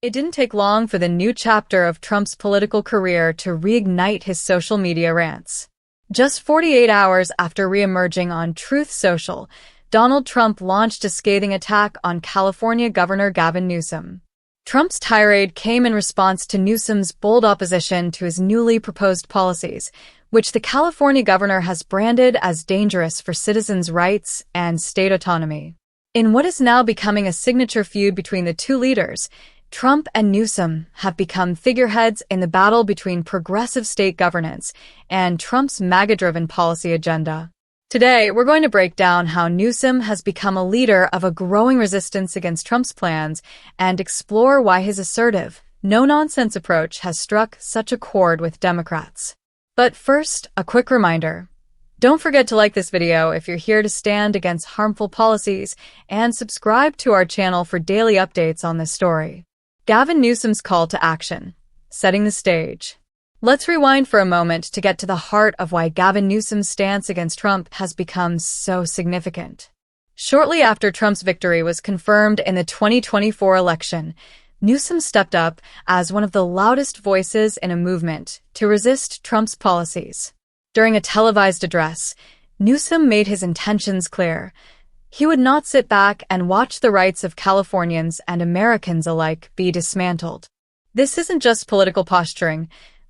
It didn't take long for the new chapter of Trump's political career to reignite his social media rants. Just 48 hours after re-emerging on Truth Social, Donald Trump launched a scathing attack on California Governor Gavin Newsom. Trump's tirade came in response to Newsom's bold opposition to his newly proposed policies, which the California governor has branded as dangerous for citizens' rights and state autonomy. In what is now becoming a signature feud between the two leaders, Trump and Newsom have become figureheads in the battle between progressive state governance and Trump's MAGA-driven policy agenda. Today, we're going to break down how Newsom has become a leader of a growing resistance against Trump's plans and explore why his assertive, no-nonsense approach has struck such a chord with Democrats. But first, a quick reminder. Don't forget to like this video if you're here to stand against harmful policies and subscribe to our channel for daily updates on this story. Gavin Newsom's call to action, setting the stage. Let's rewind for a moment to get to the heart of why Gavin Newsom's stance against Trump has become so significant. Shortly after Trump's victory was confirmed in the 2024 election, Newsom stepped up as one of the loudest voices in a movement to resist Trump's policies. During a televised address, Newsom made his intentions clear. He would not sit back and watch the rights of Californians and Americans alike be dismantled. This isn't just political posturing.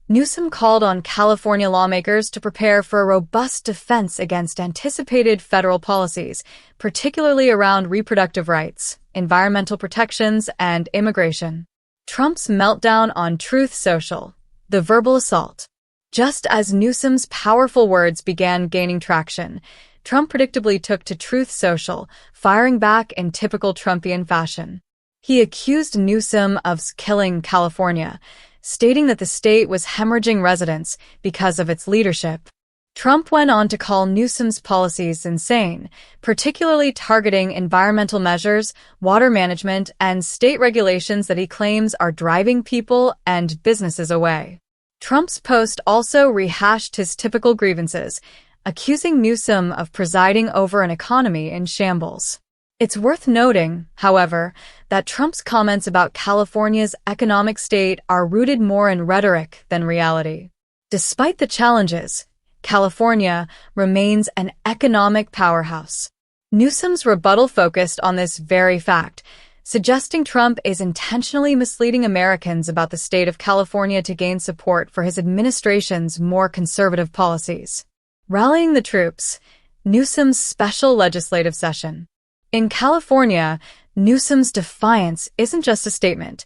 Newsom called on California lawmakers to prepare for a robust defense against anticipated federal policies, particularly around reproductive rights, environmental protections, and immigration. Trump's meltdown on Truth Social, the verbal assault. Just as Newsom's powerful words began gaining traction, Trump predictably took to Truth Social, firing back in typical Trumpian fashion. He accused Newsom of killing California, stating that the state was hemorrhaging residents because of its leadership. Trump went on to call Newsom's policies insane, particularly targeting environmental measures, water management, and state regulations that he claims are driving people and businesses away. Trump's post also rehashed his typical grievances, accusing Newsom of presiding over an economy in shambles. It's worth noting, however, that Trump's comments about California's economic state are rooted more in rhetoric than reality. Despite the challenges, California remains an economic powerhouse. Newsom's rebuttal focused on this very fact, suggesting Trump is intentionally misleading Americans about the state of California to gain support for his administration's more conservative policies. Rallying the troops, Newsom's special legislative session. In California, Newsom's defiance isn't just a statement,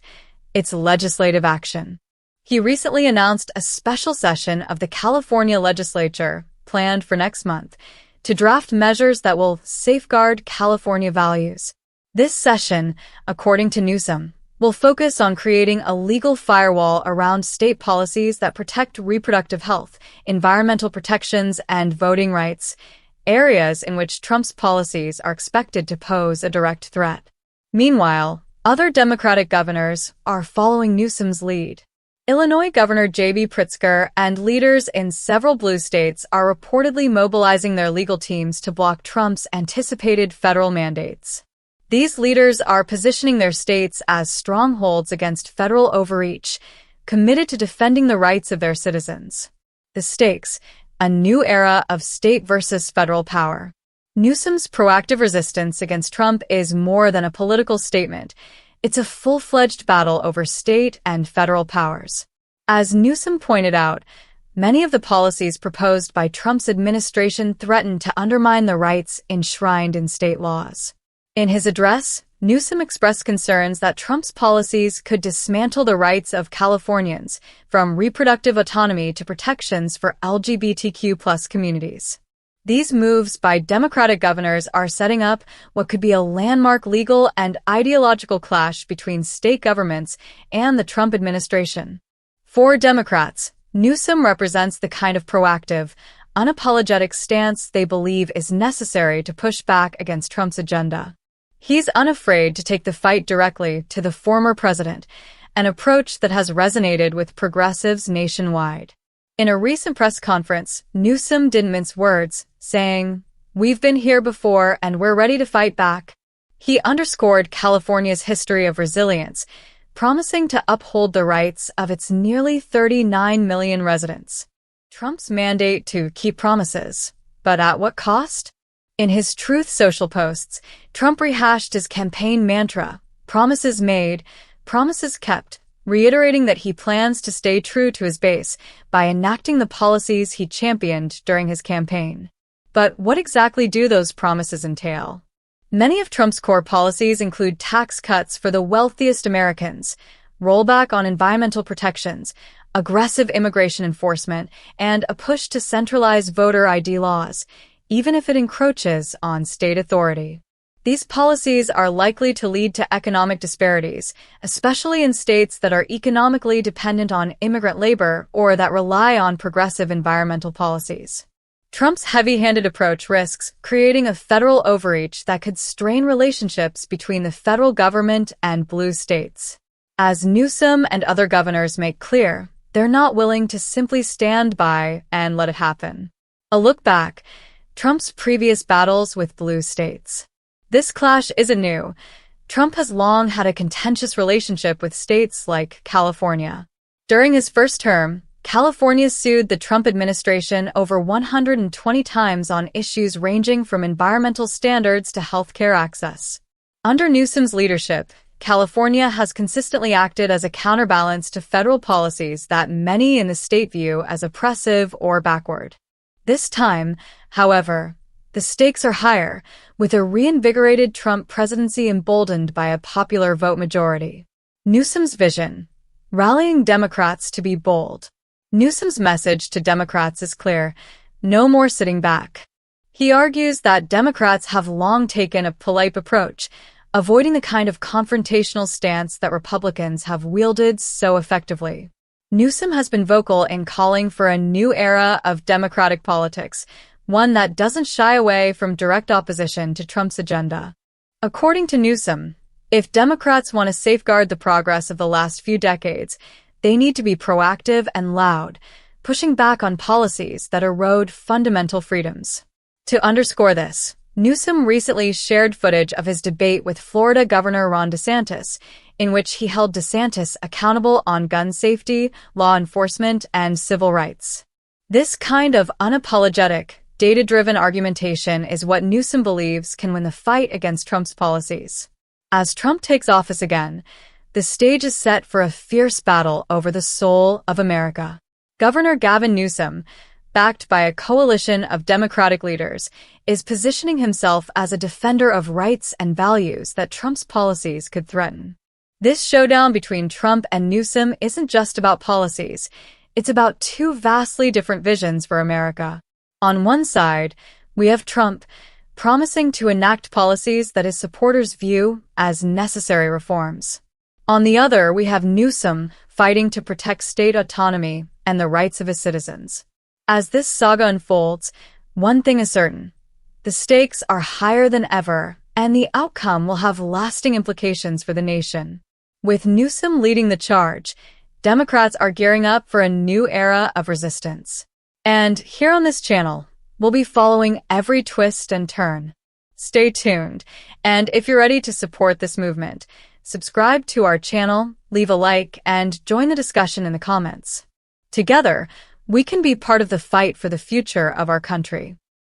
it's legislative action. He recently announced a special session of the California legislature, planned for next month, to draft measures that will safeguard California values. This session, according to Newsom, will focus on creating a legal firewall around state policies that protect reproductive health, environmental protections, and voting rights, areas in which Trump's policies are expected to pose a direct threat. Meanwhile, other Democratic governors are following Newsom's lead. Illinois Governor J.B. Pritzker and leaders in several blue states are reportedly mobilizing their legal teams to block Trump's anticipated federal mandates. These leaders are positioning their states as strongholds against federal overreach, committed to defending the rights of their citizens. The stakes: a new era of state versus federal power. Newsom's proactive resistance against Trump is more than a political statement. It's a full-fledged battle over state and federal powers. As Newsom pointed out, many of the policies proposed by Trump's administration threaten to undermine the rights enshrined in state laws. In his address, Newsom expressed concerns that Trump's policies could dismantle the rights of Californians, from reproductive autonomy to protections for LGBTQ+ communities. These moves by Democratic governors are setting up what could be a landmark legal and ideological clash between state governments and the Trump administration. For Democrats, Newsom represents the kind of proactive, unapologetic stance they believe is necessary to push back against Trump's agenda. He's unafraid to take the fight directly to the former president, an approach that has resonated with progressives nationwide. In a recent press conference, Newsom didn't mince words, saying, "We've been here before and we're ready to fight back." He underscored California's history of resilience, promising to uphold the rights of its nearly 39 million residents. Trump's mandate to keep promises, but at what cost? In his Truth Social posts, Trump rehashed his campaign mantra, promises made, promises kept, reiterating that he plans to stay true to his base by enacting the policies he championed during his campaign. But what exactly do those promises entail? Many of Trump's core policies include tax cuts for the wealthiest Americans, rollback on environmental protections, aggressive immigration enforcement, and a push to centralize voter ID laws, even if it encroaches on state authority. These policies are likely to lead to economic disparities, especially in states that are economically dependent on immigrant labor or that rely on progressive environmental policies. Trump's heavy-handed approach risks creating a federal overreach that could strain relationships between the federal government and blue states. As Newsom and other governors make clear, they're not willing to simply stand by and let it happen. A look back, Trump's previous battles with blue states. This clash isn't new. Trump has long had a contentious relationship with states like California. During his first term, California sued the Trump administration over 120 times on issues ranging from environmental standards to healthcare access. Under Newsom's leadership, California has consistently acted as a counterbalance to federal policies that many in the state view as oppressive or backward. This time, however, the stakes are higher, with a reinvigorated Trump presidency emboldened by a popular vote majority. Newsom's vision: rallying Democrats to be bold. Newsom's message to Democrats is clear: no more sitting back. He argues that Democrats have long taken a polite approach, avoiding the kind of confrontational stance that Republicans have wielded so effectively. Newsom has been vocal in calling for a new era of Democratic politics, one that doesn't shy away from direct opposition to Trump's agenda. According to Newsom, if Democrats want to safeguard the progress of the last few decades, they need to be proactive and loud, pushing back on policies that erode fundamental freedoms. To underscore this, Newsom recently shared footage of his debate with Florida Governor Ron DeSantis, in which he held DeSantis accountable on gun safety, law enforcement, and civil rights. This kind of unapologetic, data-driven argumentation is what Newsom believes can win the fight against Trump's policies. As Trump takes office again, the stage is set for a fierce battle over the soul of America. Governor Gavin Newsom, backed by a coalition of Democratic leaders, is positioning himself as a defender of rights and values that Trump's policies could threaten. This showdown between Trump and Newsom isn't just about policies. It's about two vastly different visions for America. On one side, we have Trump, promising to enact policies that his supporters view as necessary reforms. On the other, we have Newsom, fighting to protect state autonomy and the rights of his citizens. As this saga unfolds, one thing is certain: the stakes are higher than ever, and the outcome will have lasting implications for the nation. With Newsom leading the charge, Democrats are gearing up for a new era of resistance. And here on this channel, we'll be following every twist and turn. Stay tuned, and if you're ready to support this movement, subscribe to our channel, leave a like, and join the discussion in the comments. Together, we can be part of the fight for the future of our country.